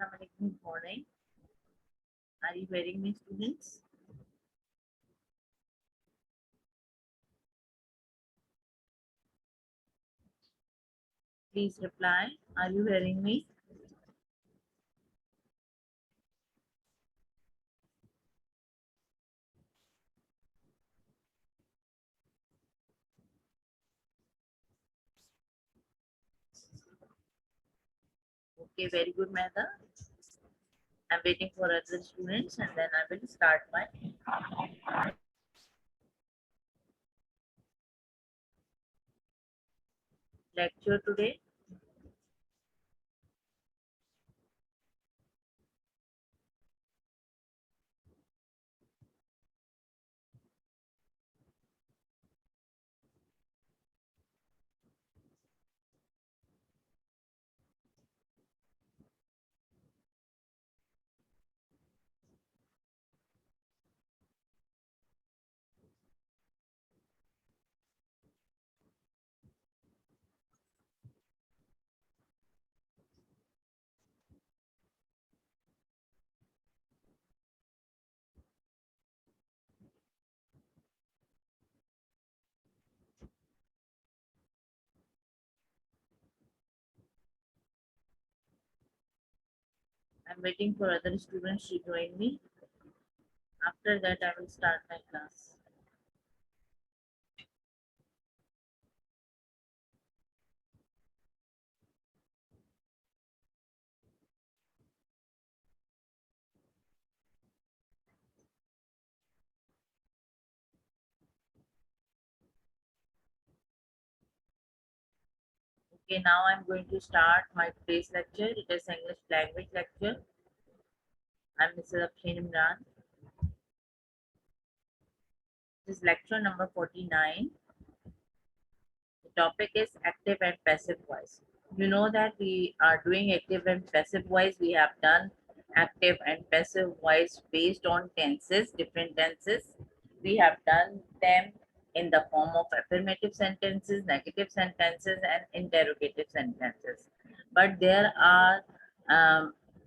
Assalamualaikum. Good morning. Are you hearing me, students? Please reply. Are you hearing me? Okay, very good, Mehta. I'm waiting for other students and then I will start my lecture today. I'm waiting for other students to join me. After that, I will start my class. Okay, now I'm going to start my today's lecture. It is English language lecture. I'm Mrs. Afshin Imran. This is lecture number 49. The topic is active and passive voice. You know that we are doing active and passive voice. We have done active and passive voice based on tenses, different tenses. We have done them in the form of affirmative sentences, negative sentences, and interrogative sentences. But there are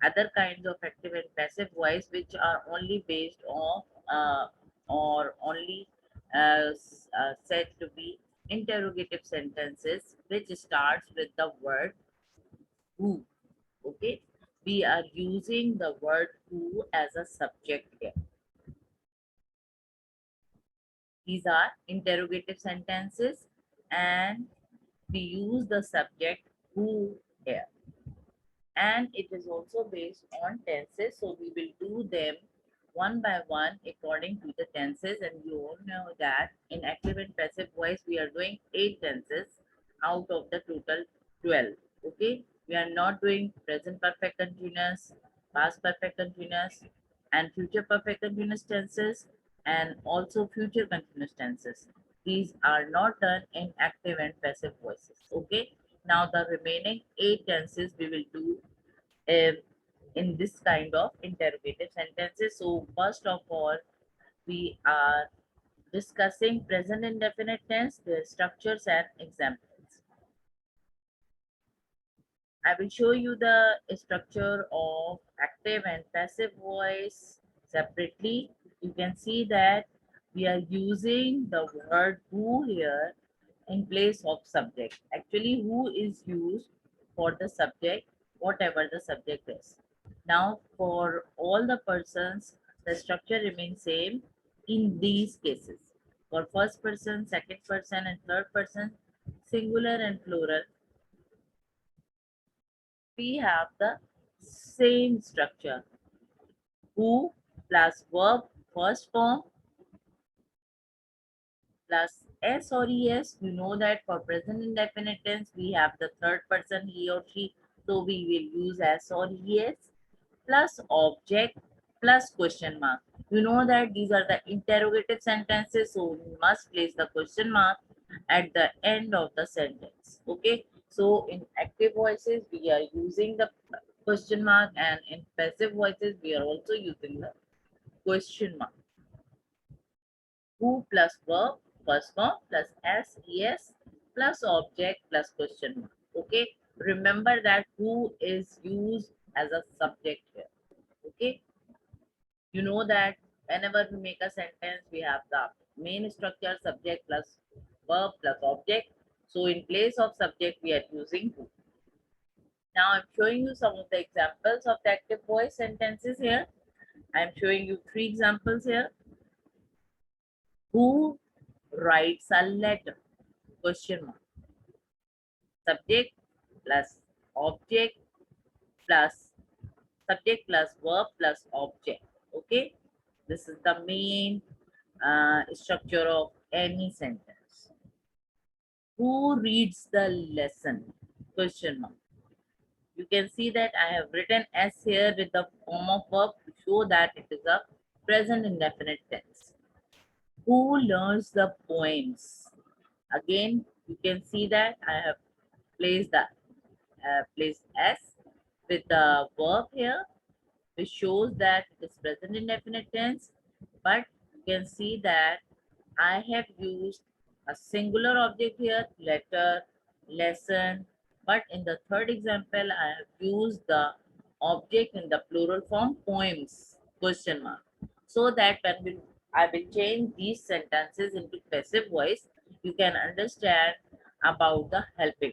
other kinds of active and passive voice which are only based on or only said to be interrogative sentences which starts with the word who. Okay, we are using the word who as a subject here. These are interrogative sentences and we use the subject who here, and it is also based on tenses, so we will do them one by one according to the tenses. And you all know that in active and passive voice we are doing 8 tenses out of the total 12. Okay, we are not doing present perfect continuous, past perfect continuous, and future perfect continuous tenses, and also future continuous tenses. These are not done in active and passive voices. Okay, now the remaining 8 tenses we will do uh, in this kind of interrogative sentences. So first of all, we are discussing present indefinite tense, their structures and examples. I will show you the structure of active and passive voice separately. You can see that we are using the word who here in place of subject. Actually, who is used for the subject, whatever the subject is. Now, for all the persons, the structure remains same in these cases. For first person, second person, and third person, singular and plural, we have the same structure. Who plus verb first form plus s or es. You know that for present indefinite tense we have the third person he or she, so we will use s or es plus object plus question mark. You know that these are the interrogative sentences, so we must place the question mark at the end of the sentence. Okay, so in active voices we are using the question mark, and in passive voices we are also using the question mark. Who plus verb first form plus s es plus object plus question mark. Okay, remember that who is used as a subject here. Okay, you know that whenever we make a sentence, we have the main structure subject plus verb plus object. So in place of subject, we are using who. Now I'm showing you some of the examples of the active voice sentences here. I'm showing you 3 examples here. Who writes a letter? Question mark. Subject plus object plus subject plus verb plus object. Okay, this is the main structure of any sentence. Who reads the lesson? Question mark. You can see that I have written S here with the form of verb to show that it is a present indefinite tense. Who learns the poems? Again, you can see that I have placed the placed S with the verb here, which shows that it is present indefinite tense. But you can see that I have used a singular object here, letter, lesson. But in the third example, I have used the object in the plural form, poems, question mark. So that I will change these sentences into passive voice, you can understand about the helping.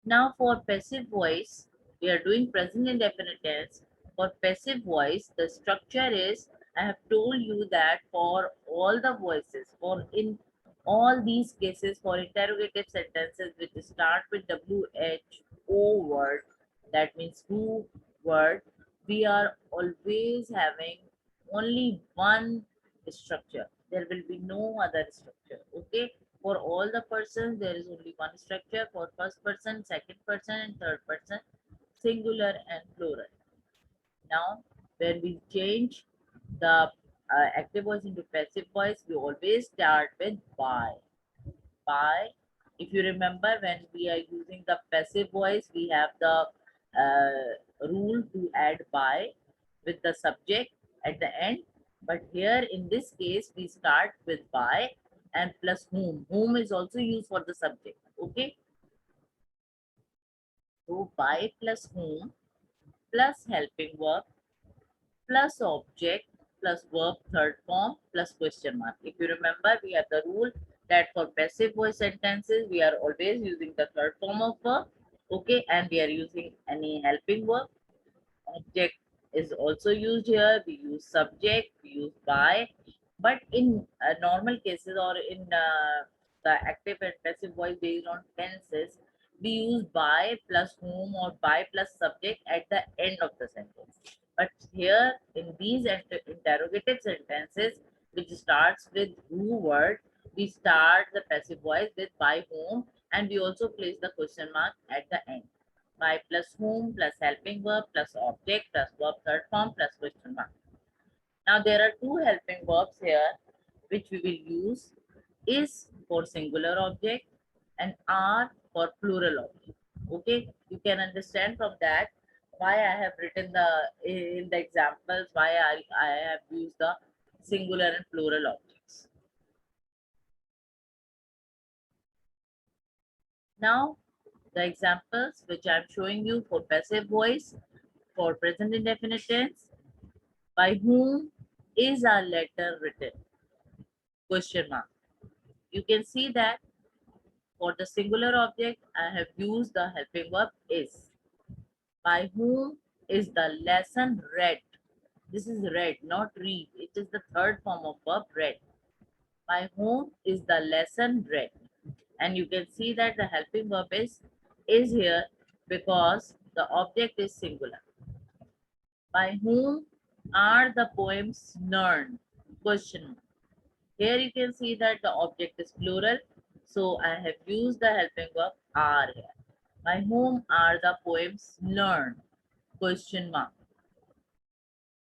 Now for passive voice, we are doing present indefinite tense. For passive voice, the structure is, I have told you that for all the voices, for in all these cases, for interrogative sentences which start with WHO word, that means who word, we are always having only one structure. There will be no other structure. Okay, for all the persons, there is only one structure. For first person, second person, and third person, singular and plural. Now, when we change the active voice into passive voice, we always start with by. By. If you remember, when we are using the passive voice, we have the rule to add by with the subject at the end. But here in this case, we start with by and plus whom. Whom is also used for the subject. Okay. So by plus whom plus helping verb plus object plus verb third form plus question mark. If you remember, we have the rule that for passive voice sentences, we are always using the third form of verb. Okay. And we are using any helping verb. Object is also used here. We use subject, we use by, but in normal cases or in the active and passive voice based on tenses, we use by plus whom or by plus subject at the end of the sentence. But here in these interrogative sentences, which starts with who word, we start the passive voice with by whom, and we also place the question mark at the end. By plus whom plus helping verb plus object plus verb third form plus question mark. Now there are two helping verbs here which we will use. Is for singular object and are for plural object. Okay, you can understand from that why I have written the in the examples why I have used the singular and plural objects. Now the examples which I am showing you for passive voice, for present indefinite tense, by whom is our letter written? Question mark. You can see that for the singular object, I have used the helping verb is. By whom is the lesson read? This is read, not read. It is the third form of verb read. By whom is the lesson read? And you can see that the helping verb is here because the object is singular. By whom are the poems learned? Question. Here you can see that the object is plural. So I have used the helping verb are here. By whom are the poems learned? Question mark.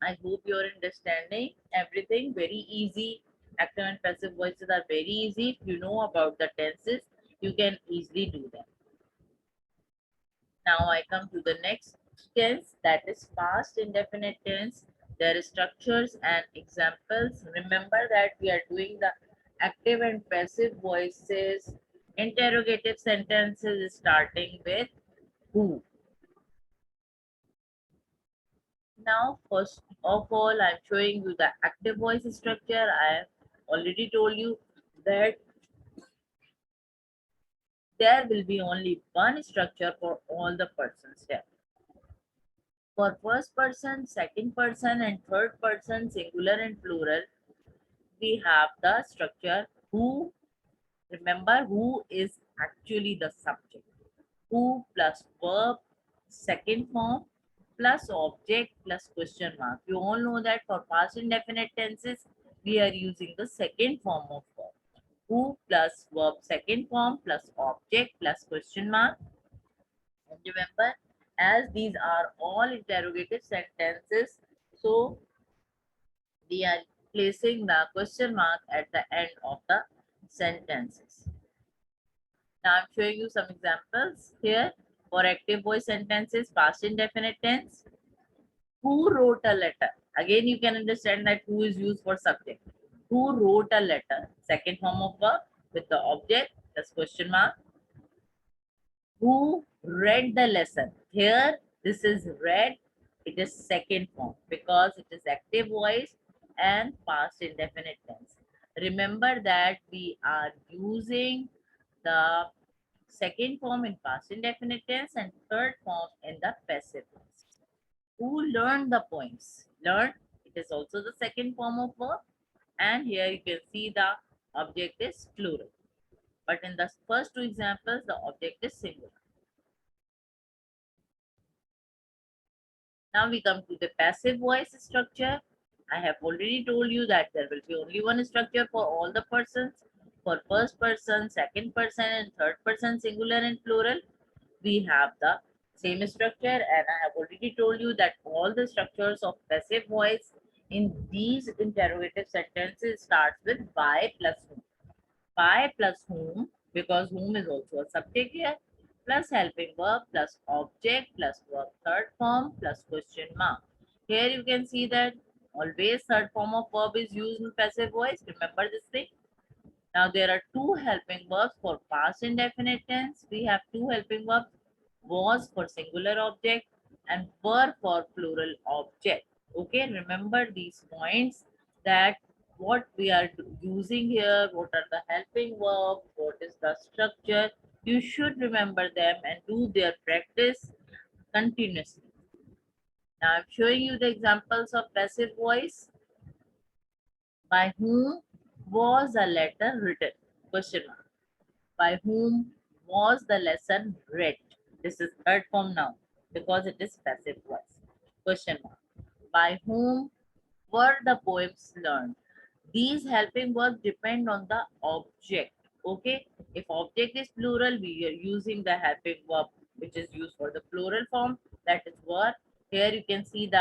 I hope you are understanding everything very easy. Active and passive voices are very easy. If you know about the tenses, you can easily do them. Now I come to the next tense, that is past indefinite tense. their structures and examples. Remember that we are doing the active and passive voices. Interrogative sentences starting with who. Now, first of all, I'm showing you the active voice structure. I have already told you that there will be only one structure for all the persons here. For first person, second person, and third person, singular and plural, we have the structure who. Remember, who is actually the subject. Who plus verb, second form, plus object plus question mark. You all know that for past indefinite tenses, we are using the second form of verb. Who plus verb second form plus object plus question mark. And remember, as these are all interrogative sentences, so we are placing the question mark at the end of the sentences. Now I'm showing you some examples here for active voice sentences, past indefinite tense. Who wrote a letter? Again, you can understand that who is used for subject. Who wrote a letter? Second form of verb with the object plus question mark. Who read the lesson? Here, this is read. It is second form because it is active voice and past indefinite tense. Remember that we are using the second form in past indefinite tense and third form in the passive tense. Who learned the poems? Learn, it is also the second form of verb, and here you can see the object is plural. But in the first two examples, the object is singular. Now we come to the passive voice structure. I have already told you that there will be only one structure for all the persons. For first person, second person, and third person, singular and plural, we have the same structure. And I have already told you that all the structures of passive voice in these interrogative sentences starts with by plus whom. By plus whom, because whom is also a subject here, plus helping verb, plus object, plus verb third form, plus question mark. Here you can see that always third form of verb is used in passive voice. Remember this thing. Now there are two helping verbs for past indefinite tense. We have two helping verbs, was for singular object and were for plural object. Okay, remember these points, that what we are using here, what are the helping verbs, what is the structure. You should remember them and do their practice continuously. Now I'm showing you the examples of passive voice. By whom was a letter written? Question mark. By whom was the lesson read? This is third form now because it is passive voice. Question mark. By whom were the poems learned? These helping verbs depend on the object. Okay. If object is plural, we are using the helping verb which is used for the plural form. That is were. Here you can see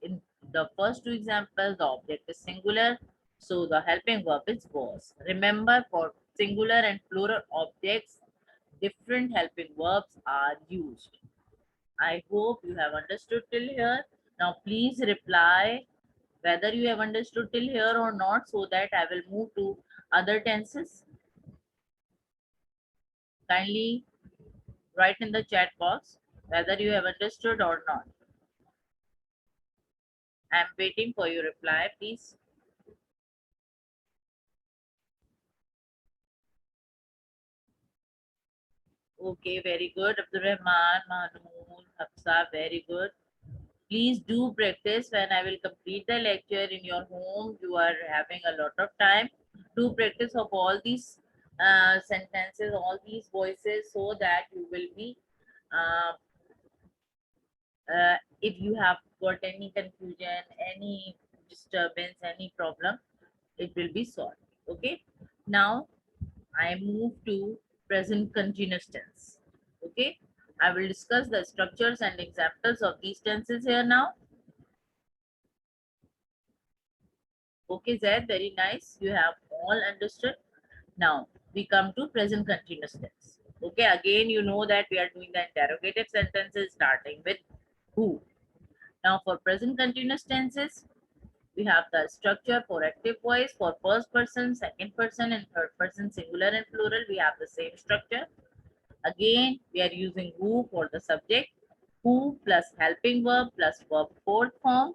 in the first two examples, the object is singular. So the helping verb is was. Remember, for singular and plural objects, different helping verbs are used. I hope you have understood till here. Now please reply whether you have understood till here or not, so that I will move to other tenses. Kindly write in the chat box whether you have understood or not. I am waiting for your reply, please. Okay, very good. Abdul Rahman, Mahnoor, Hafsa, very good. Please do practice when I will complete the lecture in your home. You are having a lot of time. Do practice of all these sentences, all these voices, so that you will be, uh, if you have got any confusion, any disturbance, any problem, it will be solved. Okay. Now I move to present continuous tense. Okay. I will discuss the structures and examples of these tenses here now. Okay, Zaid, very nice. You have all understood. Now we come to present continuous tense. Okay, again, you know that we are doing the interrogative sentences starting with who. Now for present continuous tenses, we have the structure for active voice for first person, second person, and third person singular and plural. We have the same structure. Again, we are using who for the subject. Who plus helping verb plus verb fourth form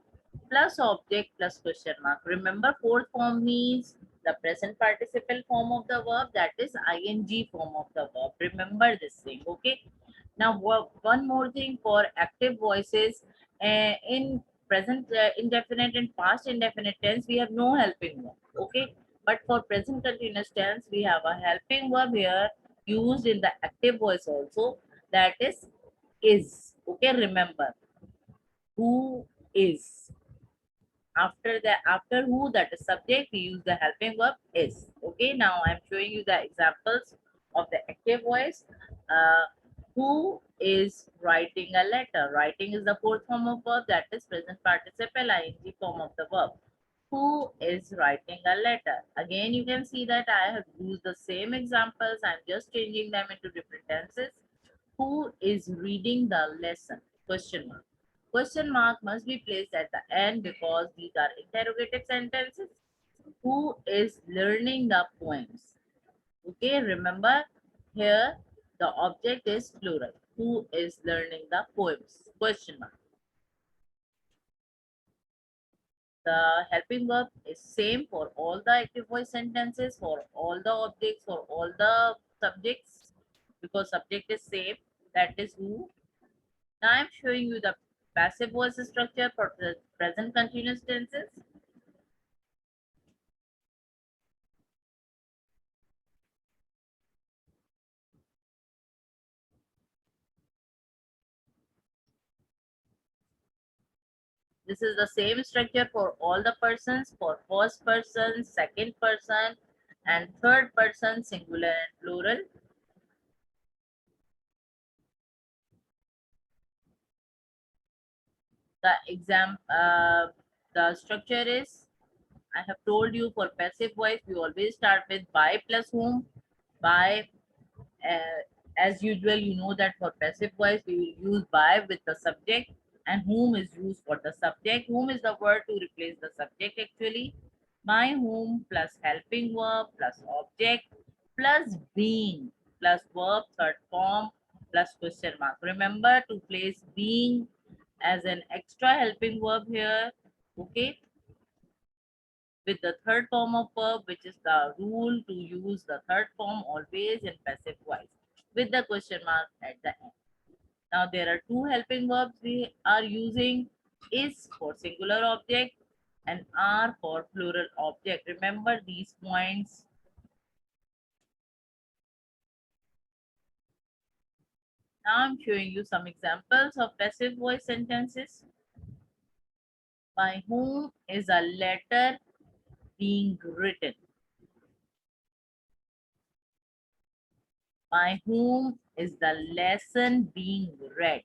plus object plus question mark. Remember, fourth form means the present participle form of the verb, that is ing form of the verb. Remember this thing, okay? Now, one more thing for active voices, in present indefinite and past indefinite tense, we have no helping verb, okay? But for present continuous tense, we have a helping verb here used in the active voice also, that is, okay? Remember, who is. After who, that is subject, we use the helping verb is. Okay, now I'm showing you the examples of the active voice. uh, who is writing a letter? Writing is the fourth form of verb, that is present participle ing form of the verb. Who is writing a letter? Again, you can see that I have used the same examples, I'm just changing them into different tenses. Who is reading the lesson? Question mark. Question mark must be placed at the end because these are interrogative sentences. Who is learning the poems? Okay, remember here the object is plural. Who is learning the poems? Question mark. The helping verb is same for all the active voice sentences, for all the objects, for all the subjects, because subject is same, that is who. Now I'm showing you the passive voice structure for the present continuous tenses. This is the same structure for all the persons, for first person, second person, and third person, singular and plural. The structure is, I have told you, for passive voice, we always start with by plus whom. By, uh, as usual, you know that for passive voice, we will use by with the subject, and whom is used for the subject. Whom is the word to replace the subject actually. By whom plus helping verb plus object plus being plus verb third form plus question mark. Remember to place being as an extra helping verb here, okay, with the third form of verb, which is the rule to use the third form always in passive voice with the question mark at the end. Now there are two helping verbs we are using, is for singular object and are for plural object. Remember these points. Now I'm showing you some examples of passive voice sentences. By whom is a letter being written? By whom is the lesson being read?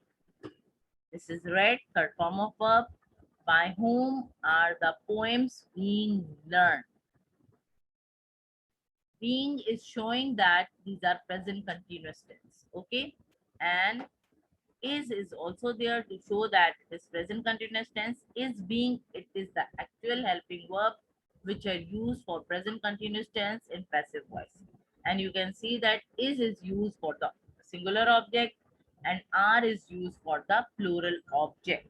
This is read, third form of verb. By whom are the poems being learned? Being is showing that these are present continuous tense, okay? And is also there to show that this present continuous tense is being, it is the actual helping verb which are used for present continuous tense in passive voice. And you can see that is used for the singular object and are is used for the plural object.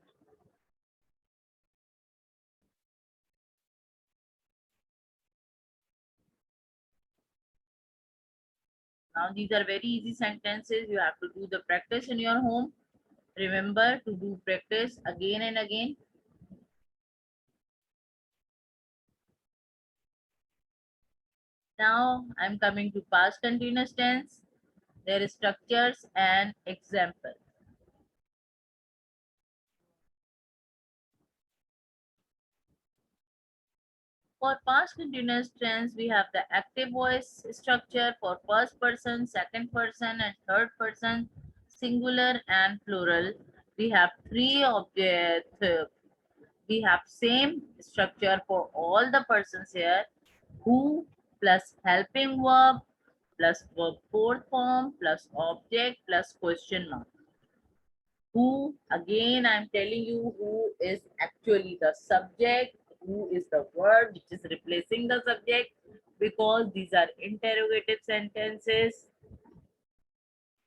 Now these are very easy sentences. You have to do the practice in your home. Remember to do practice again and again. Now I'm coming to past continuous tense. There is structures and example. For past continuous tense, we have the active voice structure for first person, second person, and third person, singular and plural. We have three objects. We have same structure for all the persons here. Who plus helping verb plus verb fourth form plus object plus question mark. Who, again I'm telling you, who is actually the subject. who is the word which is replacing the subject, because these are interrogative sentences.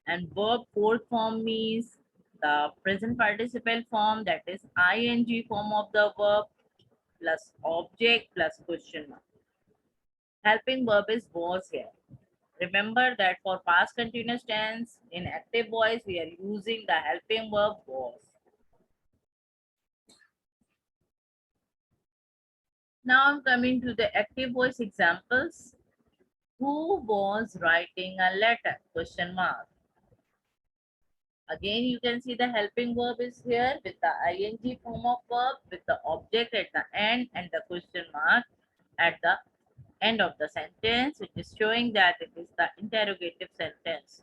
And verb fourth form means the present participle form, that is ing form of the verb plus object plus question mark. Helping verb is was here. Remember that for past continuous tense in active voice we are using the helping verb was. Now I'm coming to the active voice examples. Who was writing a letter? Question mark. Again, you can see the helping verb is here with the ing form of verb with the object at the end and the question mark at the end of the sentence, which is showing that it is the interrogative sentence.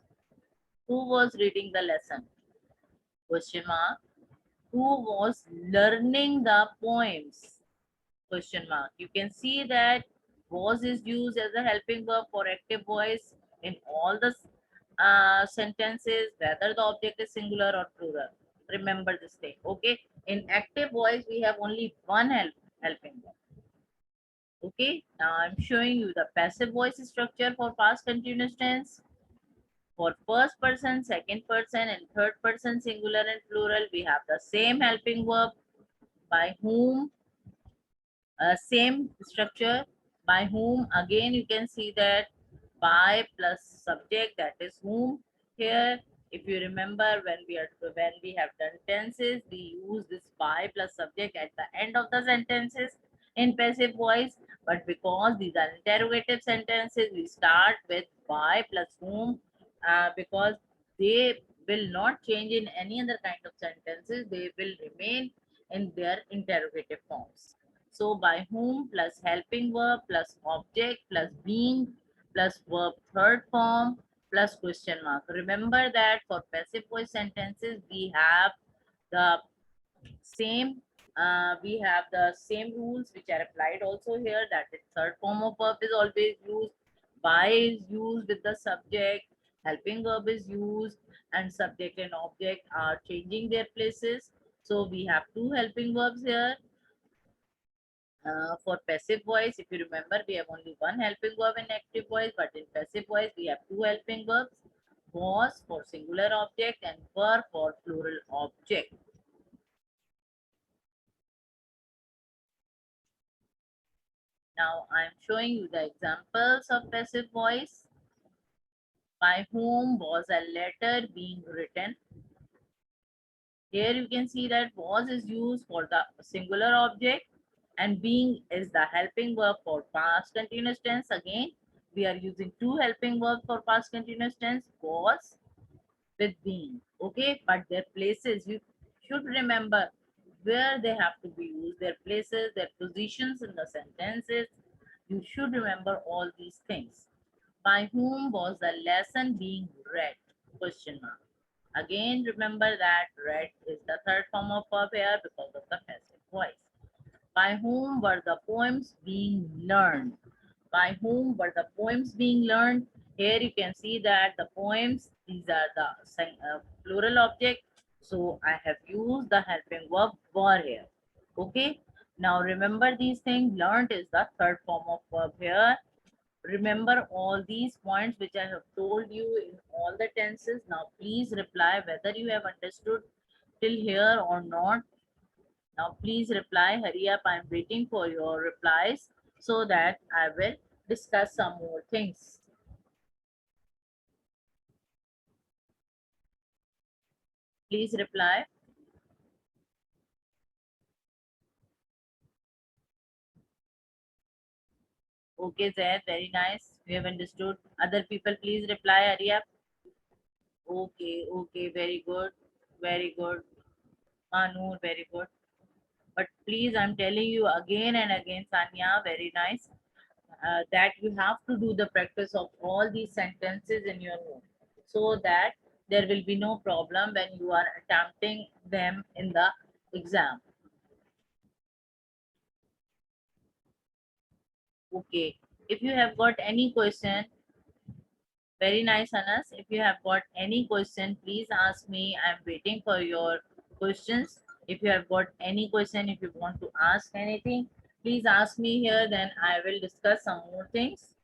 Who was reading the lesson? Question mark. Who was learning the poems? Question mark. You can see that was is used as a helping verb for active voice in all the sentences, whether the object is singular or plural. Remember this thing. Okay. In active voice, we have only one helping verb. Okay. Now I'm showing you the passive voice structure for past continuous tense. For first person, second person, and third person singular and plural, we have the same helping verb. By whom, same structure. By whom, again you can see that by plus subject, that is whom. Here, if you remember, when we have done tenses, we use this by plus subject at the end of the sentences in passive voice. But because these are interrogative sentences, we start with by plus whom, because they will not change in any other kind of sentences. They will remain in their interrogative forms. So by whom plus helping verb plus object plus being plus verb third form plus question mark. Remember that for passive voice sentences we have the same rules which are applied also here, that is third form of verb is always used, by is used with the subject, helping verb is used, and subject and object are changing their places. So we have two helping verbs here. For passive voice, if you remember, we have only one helping verb in active voice, but in passive voice, we have two helping verbs. Was for singular object and were for plural object. Now, I am showing you the examples of passive voice. By whom was a letter being written? Here you can see that was is used for the singular object and being is the helping verb for past continuous tense. Again, we are using two helping verbs for past continuous tense, was with being. Okay, but their places, you should remember where they have to be used, their places, their positions in the sentences. You should remember all these things. By whom was the lesson being read? Question mark. Again, remember that read is the third form of verb here because of the passive voice. By whom were the poems being learned? By whom were the poems being learned? Here you can see that the poems, these are the plural object. So I have used the helping verb were here. Okay. Now remember these things. Learned is the third form of verb here. Remember all these points which I have told you in all the tenses. Now please reply whether you have understood till here or not. Now please reply, hurry up, I'm waiting for your replies so that I will discuss some more things. Please reply. Okay, Zaid, very nice. We have understood. Other people, please reply, hurry up. Okay, okay, very good. Very good. Manur, very good. But please, I'm telling you again and again, Sanya, very nice, that you have to do the practice of all these sentences in your home so that there will be no problem when you are attempting them in the exam. Okay. If you have got any question, very nice, Anas. If you have got any question, please ask me. I'm waiting for your questions. If you have got any question, if you want to ask anything, Please ask me here, then I will discuss some more things.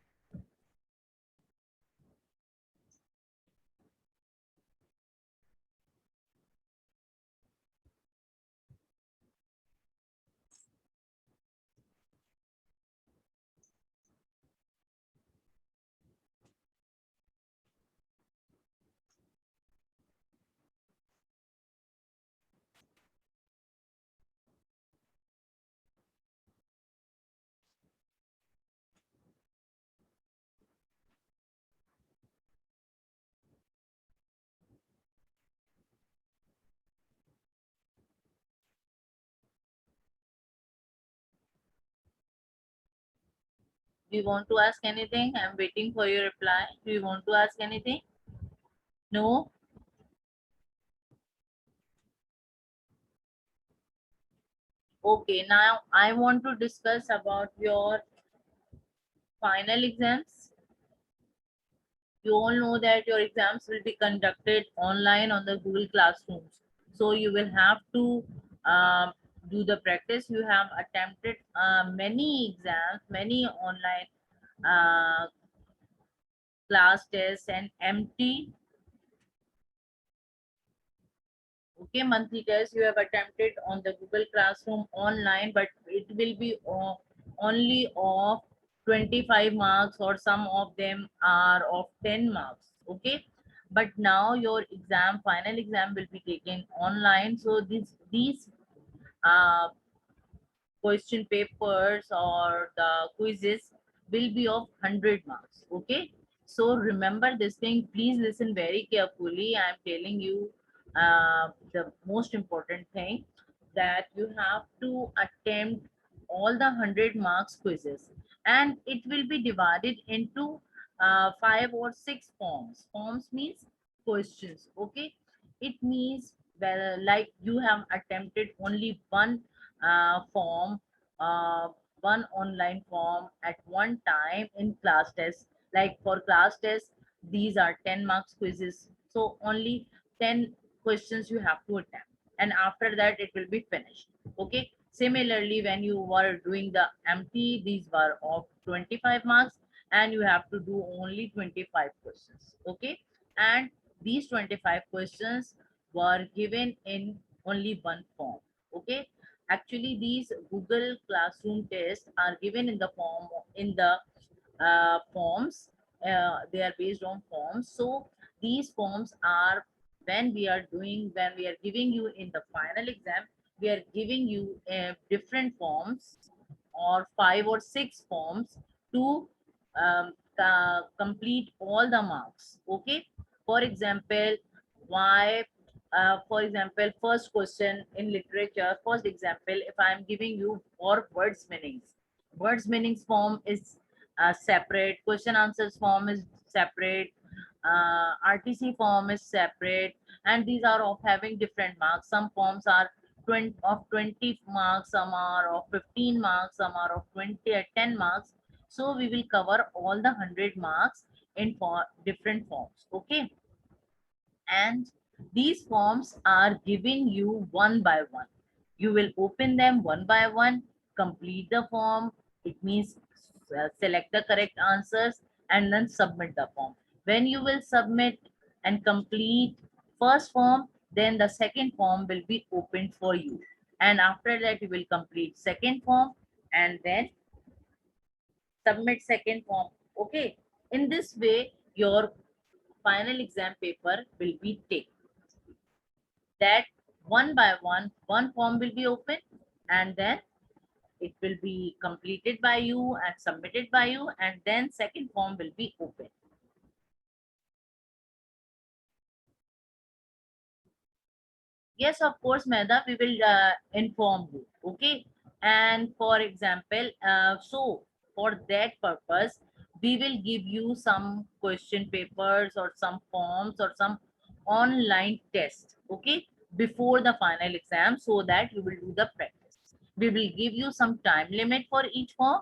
Do you want to ask anything? I'm waiting for your reply. Do you want to ask anything? No? Okay, now I want to discuss about your final exams. You all know that your exams will be conducted online on the Google Classrooms. So you will have to do the practice. You have attempted many exams, many online uh, class tests and MT. Okay, monthly test you have attempted on the Google Classroom online, but it will be only of 25 marks, or some of them are of 10 marks. Okay, but now your exam, final exam, will be taken online. So these uh, question papers or the quizzes will be of 100 marks. Okay, so remember this thing. Please listen very carefully. I'm telling you the most important thing, that you have to attempt all the 100 marks quizzes, and it will be divided into 5 or 6 forms. Forms means questions. Okay, it means, well, like you have attempted only one form, uh, one online form at one time in class test. Like for class test, these are 10 marks quizzes. So only 10 questions you have to attempt. And after that, it will be finished. Okay. Similarly, when you were doing the MT, these were of 25 marks, and you have to do only 25 questions. Okay. And these 25 questions were given in only one form. Okay, actually these Google Classroom tests are given in the form, in the forms. They are based on forms. So these forms are, when we are giving you in the final exam, we are giving you different forms, or 5 or 6 forms, to complete all the marks. Okay, for example, why for example, first question in literature, first example, if I am giving you for words meanings, words meanings form is separate, question answers form is separate, RTC form is separate, and these are of having different marks. Some forms are 20 marks, some are of 15 marks, some are of 20 or 10 marks. So we will cover all the 100 marks in for different forms. Okay, and these forms are given you one by one. You will open them one by one, complete the form. It means select the correct answers and then submit the form. When you will submit and complete first form, then the second form will be opened for you. And after that, you will complete second form and then submit second form. Okay. In this way, your final exam paper will be taken, that one by one form will be open, and then it will be completed by you and submitted by you, and then second form will be open. Yes, of course, Meda, we will inform you. Okay. And for example, so for that purpose, we will give you some question papers or some forms or some online test. Okay. Before the final exam, so that you will do the practice. We will give you some time limit for each form,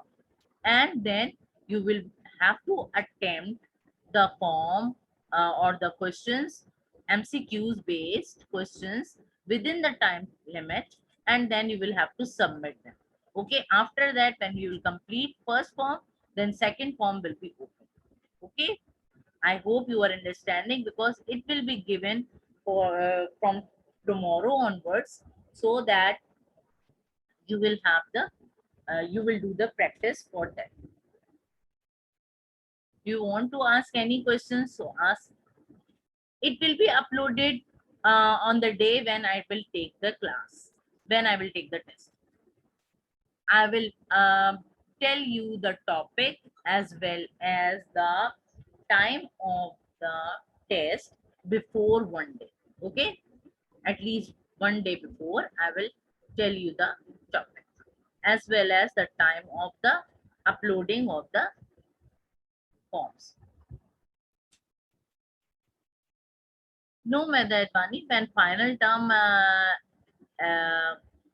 and then you will have to attempt the form or the questions, MCQs based questions, within the time limit, and then you will have to submit them. Okay, after that, when you will complete first form, then second form will be open. Okay, I hope you are understanding, because it will be given for from tomorrow onwards, so that you will have the you will do the practice for that. Do you want to ask any questions? So ask. It will be uploaded on the day when I will take the class, when I will take the test. I will tell you the topic as well as the time of the test before one day. Okay, at least one day before, I will tell you the topic as well as the time of the uploading of the forms. No, Mehda Advani, when final term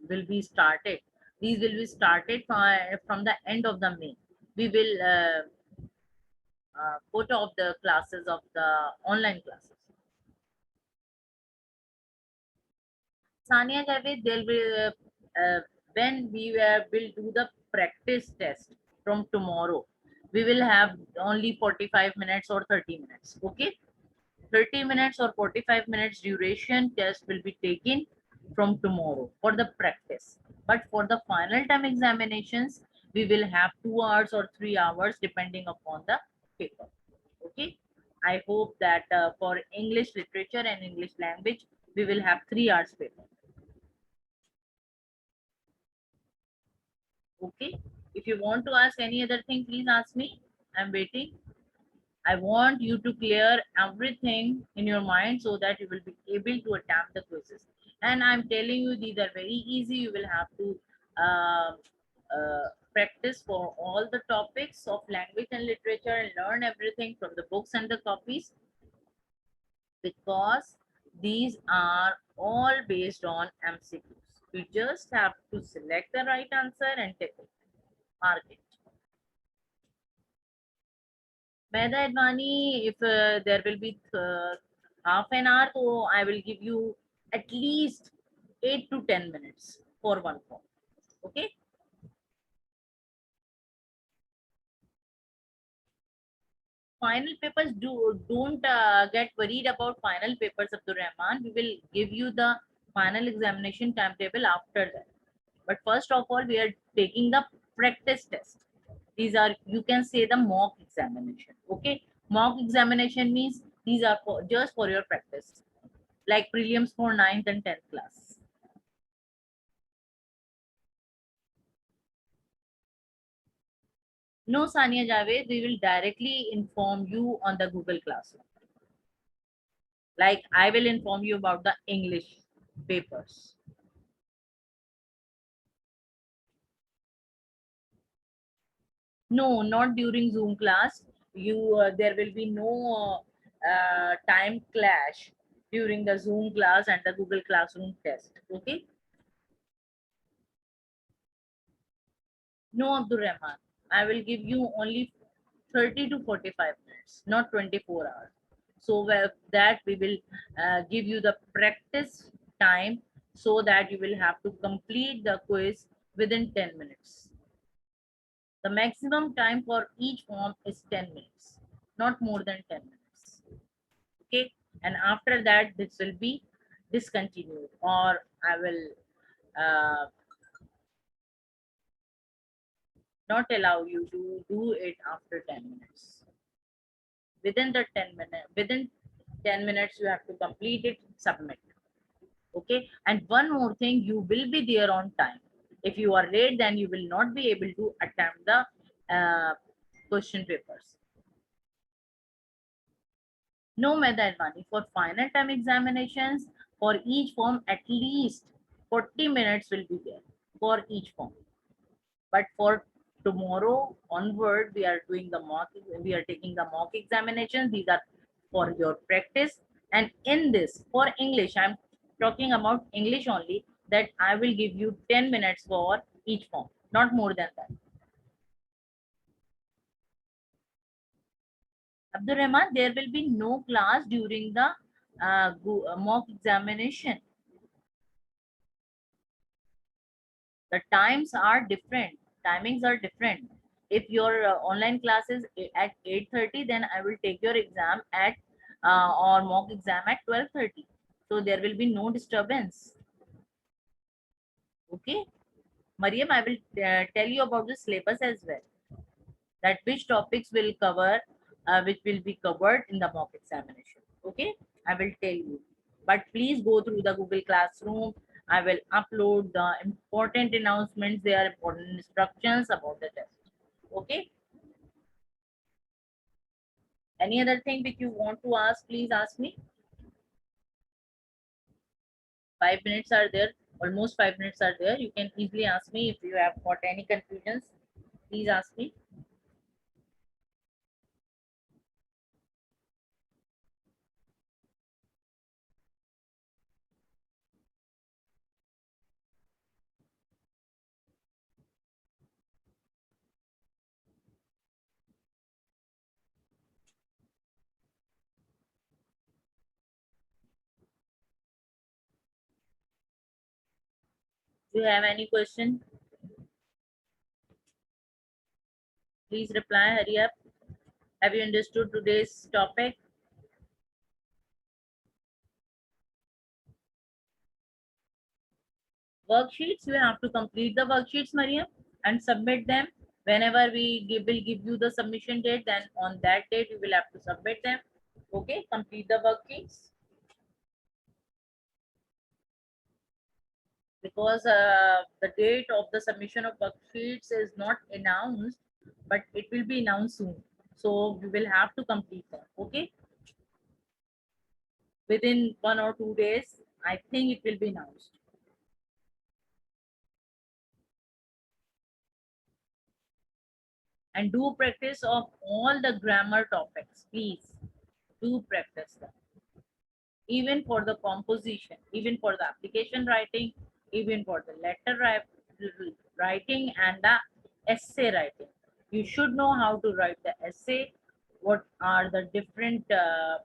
will be started, these will be started from the end of the May. We will put off the classes of the online classes. Sania Javed, they'll be when we will do the practice test from tomorrow. We will have only 45 minutes or 30 minutes. Okay, 30 minutes or 45 minutes duration test will be taken from tomorrow for the practice. But for the final time examinations, we will have 2 hours or 3 hours depending upon the paper. Okay, I hope that for English literature and English language, we will have 3 hours paper. Okay, if you want to ask any other thing, please ask me. I'm waiting. I want you to clear everything in your mind so that you will be able to attempt the quizzes. And I'm telling you, these are very easy. You will have to uh, practice for all the topics of language and literature and learn everything from the books and the copies, because these are all based on MCQs. You just have to select the right answer and take it, mark it. Mehda Advani, if there will be half an hour, so I will give you at least 8 to 10 minutes for one form. Okay. Final papers, don't get worried about final papers, Abdul Rahman. We will give you the final examination timetable after that. But first of all, we are taking the practice test. These are, you can say, the mock examination. Okay, mock examination means these are for, just for your practice, like prelims for 9th and 10th class. No, Sania Javed, we will directly inform you on the Google Classroom. Like I will inform you about the English papers. No, not during Zoom class. You there will be no time clash during the Zoom class and the Google Classroom test. Okay. No, Abdul Rahman. I will give you only 30 to 45 minutes, not 24 hours. So that we will give you the practice time, so that you will have to complete the quiz within 10 minutes. The maximum time for each form is 10 minutes, not more than 10 minutes. Okay. And after that, this will be discontinued, or I will uh, not allow you to do it after 10 minutes. Within 10 minutes, you have to complete it, submit. Okay. And one more thing, you will be there on time. If you are late, then you will not be able to attempt the question papers. No, Mehda Advani, for final time examinations, for each form, at least 40 minutes will be there for each form. But for tomorrow onward, we are doing the mock, we are taking the mock examinations. These are for your practice. And in this, for English, I'm talking about English only, that I will give you 10 minutes for each form, not more than that. Abdul Rahman, there will be no class during the mock examination. The times are different. Timings are different. If your online class is at 8:30, then I will take your exam at or mock exam at 12:30. So there will be no disturbance. Okay. Mariam, I will tell you about the syllabus as well. That which topics will cover, which will be covered in the mock examination. Okay, I will tell you. But please go through the Google Classroom. I will upload the important announcements. There are important instructions about the test. Okay. Any other thing which you want to ask, please ask me. 5 minutes are there. Almost 5 minutes are there. You can easily ask me if you have got any confusions. Please ask me. Do you have any question? Please reply. Hurry up. Have you understood today's topic? Worksheets, you have to complete the worksheets, Mariam, and submit them. Whenever will give you the submission date, then on that date you will have to submit them. Okay, complete the worksheets. Because the date of the submission of worksheets is not announced, but it will be announced soon. So we will have to complete them. Okay, within 1 or 2 days, I think it will be announced. And do practice of all the grammar topics, please. Do practice them. Even for the composition, even for the application writing, even for the writing and the essay writing. You should know how to write the essay, what are the different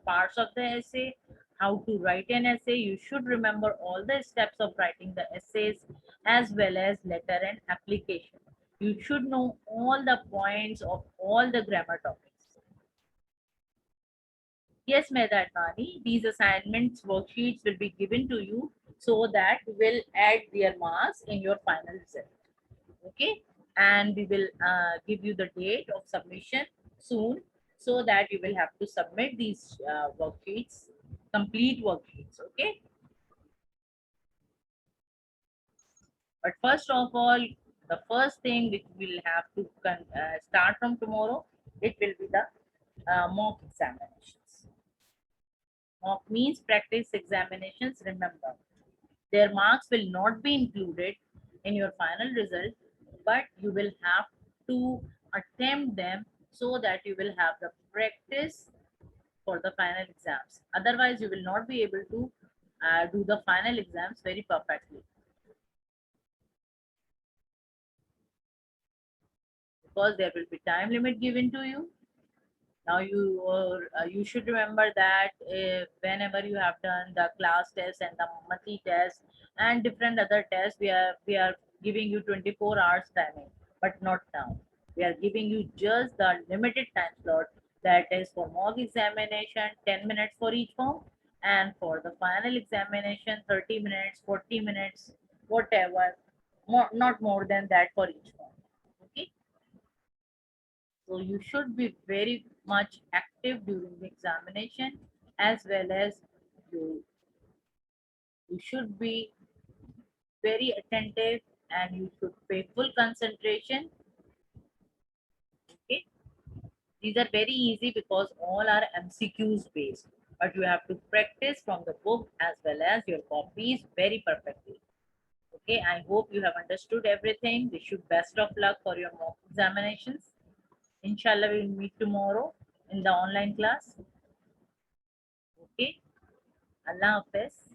parts of the essay, how to write an essay. You should remember all the steps of writing the essays as well as letter and application. You should know all the points of all the grammar topics. Yes, Mehta Advani, these assignments worksheets will be given to you so that we will add their marks in your final result. Okay, and we will give you the date of submission soon so that you will have to submit these worksheets, complete worksheets. Okay, but first of all, the first thing which we'll have to start from tomorrow, it will be the mock examinations. Mock means practice examinations. Remember, their marks will not be included in your final result, but you will have to attempt them so that you will have the practice for the final exams. Otherwise, you will not be able to do the final exams very perfectly because there will be time limit given to you. Now you should remember that whenever you have done the class test and the monthly test and different other tests, we are giving you 24 hours timing, but not now. We are giving you just the limited time slot, that is for mock examination 10 minutes for each form, and for the final examination 30 minutes, 40 minutes, whatever, not more than that for each form. Okay. So you should be very much active during the examination, as well as you, you should be very attentive and you should pay full concentration. Okay. These are very easy because all are MCQs based, but you have to practice from the book as well as your copies very perfectly. Okay, I hope you have understood everything. Wish you best of luck for your mock examinations. Inshallah, we will meet tomorrow in the online class. Okay. Allah Hafiz.